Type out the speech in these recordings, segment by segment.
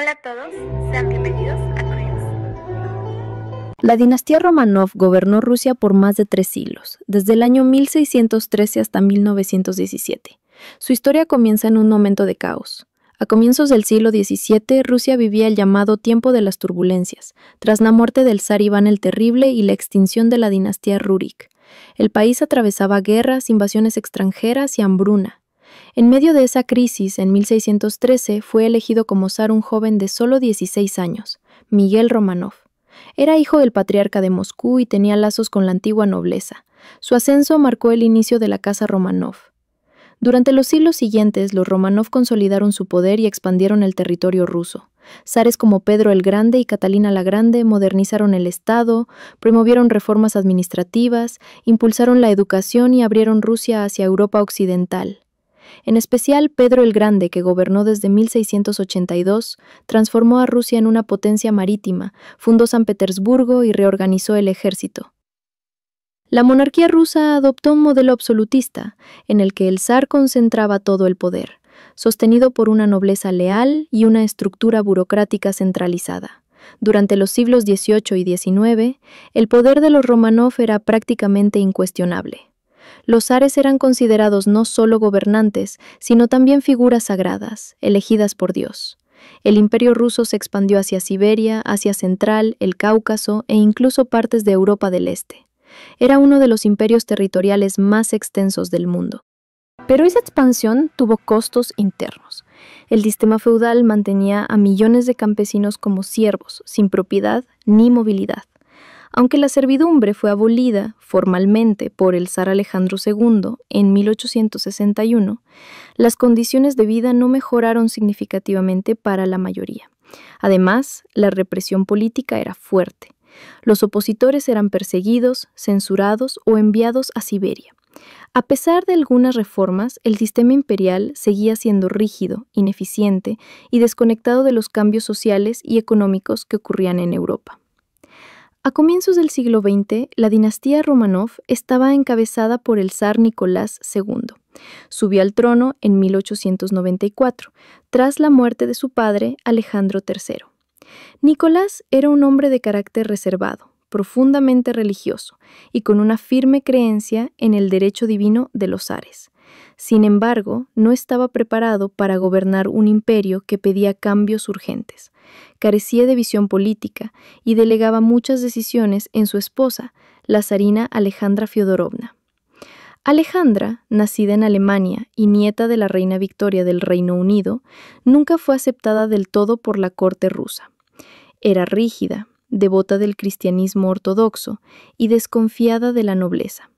Hola a todos, sean bienvenidos a Crayons. La dinastía Románov gobernó Rusia por más de 3 siglos, desde el año 1613 hasta 1917. Su historia comienza en un momento de caos. A comienzos del siglo XVII, Rusia vivía el llamado Tiempo de las Turbulencias, tras la muerte del zar Iván el Terrible y la extinción de la dinastía Rurik. El país atravesaba guerras, invasiones extranjeras y hambruna. En medio de esa crisis, en 1613, fue elegido como zar un joven de solo 16 años, Miguel Románov. Era hijo del patriarca de Moscú y tenía lazos con la antigua nobleza. Su ascenso marcó el inicio de la casa Románov. Durante los siglos siguientes, los Románov consolidaron su poder y expandieron el territorio ruso. Zares como Pedro el Grande y Catalina la Grande modernizaron el Estado, promovieron reformas administrativas, impulsaron la educación y abrieron Rusia hacia Europa occidental. En especial, Pedro el Grande, que gobernó desde 1682, transformó a Rusia en una potencia marítima, fundó San Petersburgo y reorganizó el ejército. La monarquía rusa adoptó un modelo absolutista, en el que el zar concentraba todo el poder, sostenido por una nobleza leal y una estructura burocrática centralizada. Durante los siglos XVIII y XIX, el poder de los Románov era prácticamente incuestionable. Los zares eran considerados no solo gobernantes, sino también figuras sagradas, elegidas por Dios. El imperio ruso se expandió hacia Siberia, Asia Central, el Cáucaso e incluso partes de Europa del Este. Era uno de los imperios territoriales más extensos del mundo. Pero esa expansión tuvo costos internos. El sistema feudal mantenía a millones de campesinos como siervos, sin propiedad ni movilidad. Aunque la servidumbre fue abolida formalmente por el zar Alejandro II en 1861, las condiciones de vida no mejoraron significativamente para la mayoría. Además, la represión política era fuerte. Los opositores eran perseguidos, censurados o enviados a Siberia. A pesar de algunas reformas, el sistema imperial seguía siendo rígido, ineficiente y desconectado de los cambios sociales y económicos que ocurrían en Europa. A comienzos del siglo XX, la dinastía Románov estaba encabezada por el zar Nicolás II. Subió al trono en 1894, tras la muerte de su padre, Alejandro III. Nicolás era un hombre de carácter reservado, profundamente religioso y con una firme creencia en el derecho divino de los zares. Sin embargo, no estaba preparado para gobernar un imperio que pedía cambios urgentes. Carecía de visión política y delegaba muchas decisiones en su esposa, la zarina Alejandra Fiodorovna. Alejandra, nacida en Alemania y nieta de la reina Victoria del Reino Unido, nunca fue aceptada del todo por la corte rusa. Era rígida, devota del cristianismo ortodoxo y desconfiada de la nobleza.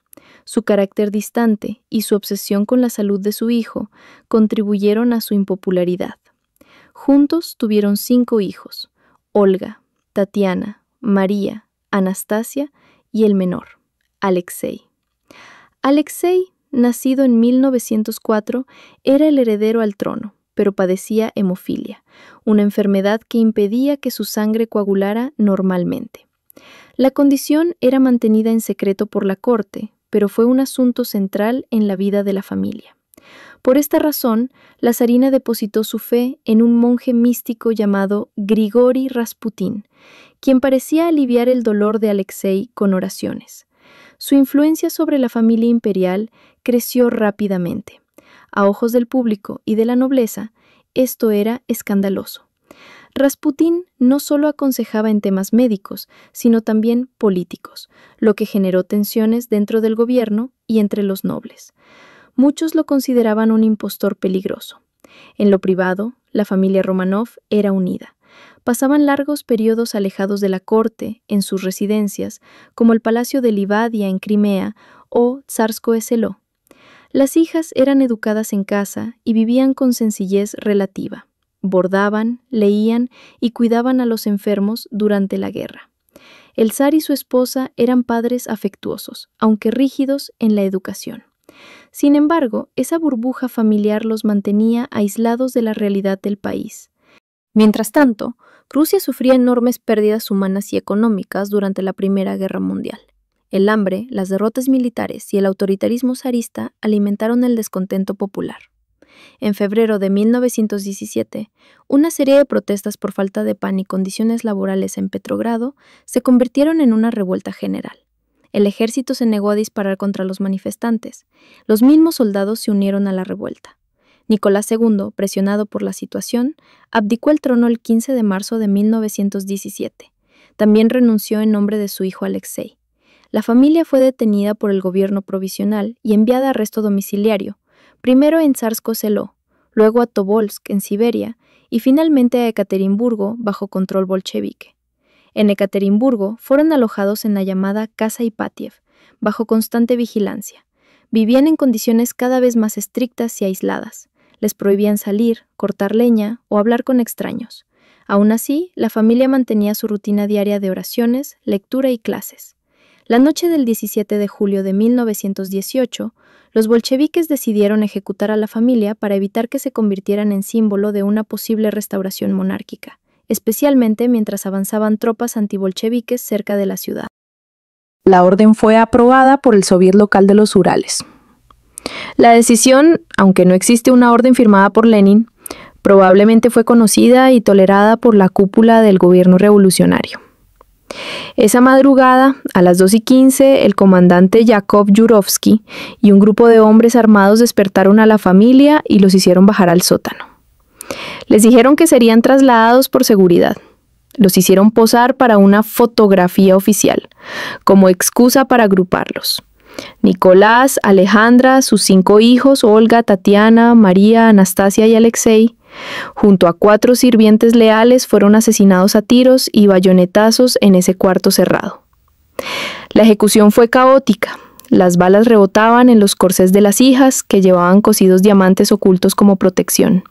Su carácter distante y su obsesión con la salud de su hijo contribuyeron a su impopularidad. Juntos tuvieron 5 hijos: Olga, Tatiana, María, Anastasia y el menor, Alexei. Alexei, nacido en 1904, era el heredero al trono, pero padecía hemofilia, una enfermedad que impedía que su sangre coagulara normalmente. La condición era mantenida en secreto por la corte, pero fue un asunto central en la vida de la familia. Por esta razón, la zarina depositó su fe en un monje místico llamado Grigori Rasputín, quien parecía aliviar el dolor de Alexei con oraciones. Su influencia sobre la familia imperial creció rápidamente. A ojos del público y de la nobleza, esto era escandaloso. Rasputín no solo aconsejaba en temas médicos, sino también políticos, lo que generó tensiones dentro del gobierno y entre los nobles. Muchos lo consideraban un impostor peligroso. En lo privado, la familia Románov era unida. Pasaban largos periodos alejados de la corte, en sus residencias, como el Palacio de Livadia en Crimea o Tsarskoe Seló. Las hijas eran educadas en casa y vivían con sencillez relativa. Bordaban, leían y cuidaban a los enfermos durante la guerra. El zar y su esposa eran padres afectuosos, aunque rígidos en la educación. Sin embargo, esa burbuja familiar los mantenía aislados de la realidad del país. Mientras tanto, Rusia sufría enormes pérdidas humanas y económicas durante la Primera Guerra Mundial. El hambre, las derrotas militares y el autoritarismo zarista alimentaron el descontento popular. En febrero de 1917, una serie de protestas por falta de pan y condiciones laborales en Petrogrado se convirtieron en una revuelta general. El ejército se negó a disparar contra los manifestantes. Los mismos soldados se unieron a la revuelta. Nicolás II, presionado por la situación, abdicó el trono el 15 de marzo de 1917. También renunció en nombre de su hijo Alexei. La familia fue detenida por el gobierno provisional y enviada a arresto domiciliario, primero en Tsarskoye-Seló, luego a Tobolsk, en Siberia, y finalmente a Ekaterimburgo, bajo control bolchevique. En Ekaterimburgo fueron alojados en la llamada Casa Ipatiev, bajo constante vigilancia. Vivían en condiciones cada vez más estrictas y aisladas. Les prohibían salir, cortar leña o hablar con extraños. Aún así, la familia mantenía su rutina diaria de oraciones, lectura y clases. La noche del 17 de julio de 1918, los bolcheviques decidieron ejecutar a la familia para evitar que se convirtieran en símbolo de una posible restauración monárquica, especialmente mientras avanzaban tropas antibolcheviques cerca de la ciudad. La orden fue aprobada por el Soviet local de los Urales. La decisión, aunque no existe una orden firmada por Lenin, probablemente fue conocida y tolerada por la cúpula del gobierno revolucionario. Esa madrugada, a las 2:15, el comandante Yakov Yurovsky y un grupo de hombres armados despertaron a la familia y los hicieron bajar al sótano. Les dijeron que serían trasladados por seguridad. Los hicieron posar para una fotografía oficial, como excusa para agruparlos. Nicolás, Alejandra, sus 5 hijos, Olga, Tatiana, María, Anastasia y Alexei, junto a 4 sirvientes leales, fueron asesinados a tiros y bayonetazos en ese cuarto cerrado. La ejecución fue caótica. Las balas rebotaban en los corsés de las hijas, que llevaban cosidos diamantes ocultos como protección.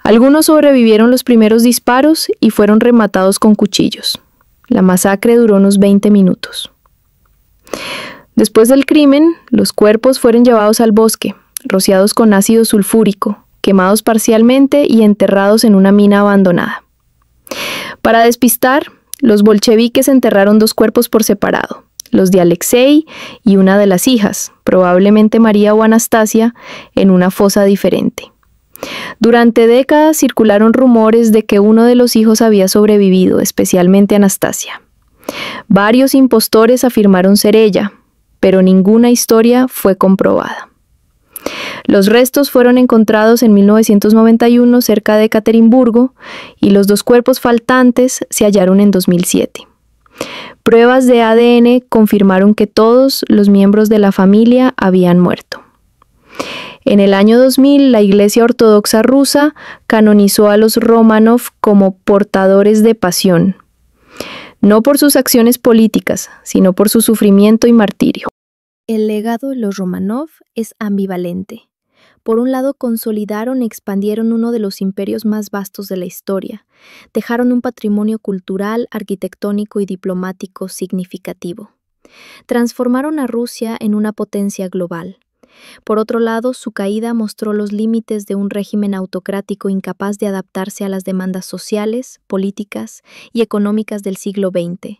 Algunos sobrevivieron los primeros disparos y fueron rematados con cuchillos. La masacre duró unos 20 minutos. Después del crimen, los cuerpos fueron llevados al bosque, rociados con ácido sulfúrico, quemados parcialmente y enterrados en una mina abandonada. Para despistar, los bolcheviques enterraron 2 cuerpos por separado, los de Alexei y una de las hijas, probablemente María o Anastasia, en una fosa diferente. Durante décadas circularon rumores de que uno de los hijos había sobrevivido, especialmente Anastasia. Varios impostores afirmaron ser ella, pero ninguna historia fue comprobada. Los restos fueron encontrados en 1991 cerca de Ekaterimburgo y los 2 cuerpos faltantes se hallaron en 2007. Pruebas de ADN confirmaron que todos los miembros de la familia habían muerto. En el año 2000, la Iglesia Ortodoxa rusa canonizó a los Romanov como portadores de pasión, no por sus acciones políticas, sino por su sufrimiento y martirio. El legado de los Romanov es ambivalente. Por un lado, consolidaron y expandieron uno de los imperios más vastos de la historia. Dejaron un patrimonio cultural, arquitectónico y diplomático significativo. Transformaron a Rusia en una potencia global. Por otro lado, su caída mostró los límites de un régimen autocrático incapaz de adaptarse a las demandas sociales, políticas y económicas del siglo XX.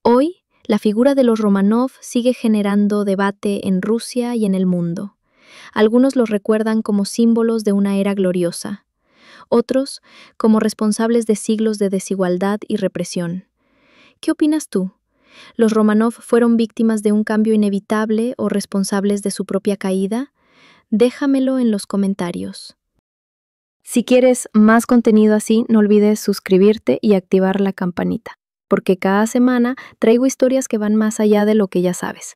Hoy, la figura de los Romanov sigue generando debate en Rusia y en el mundo. Algunos los recuerdan como símbolos de una era gloriosa, otros como responsables de siglos de desigualdad y represión. ¿Qué opinas tú? ¿Los Romanov fueron víctimas de un cambio inevitable o responsables de su propia caída? Déjamelo en los comentarios. Si quieres más contenido así, no olvides suscribirte y activar la campanita, porque cada semana traigo historias que van más allá de lo que ya sabes.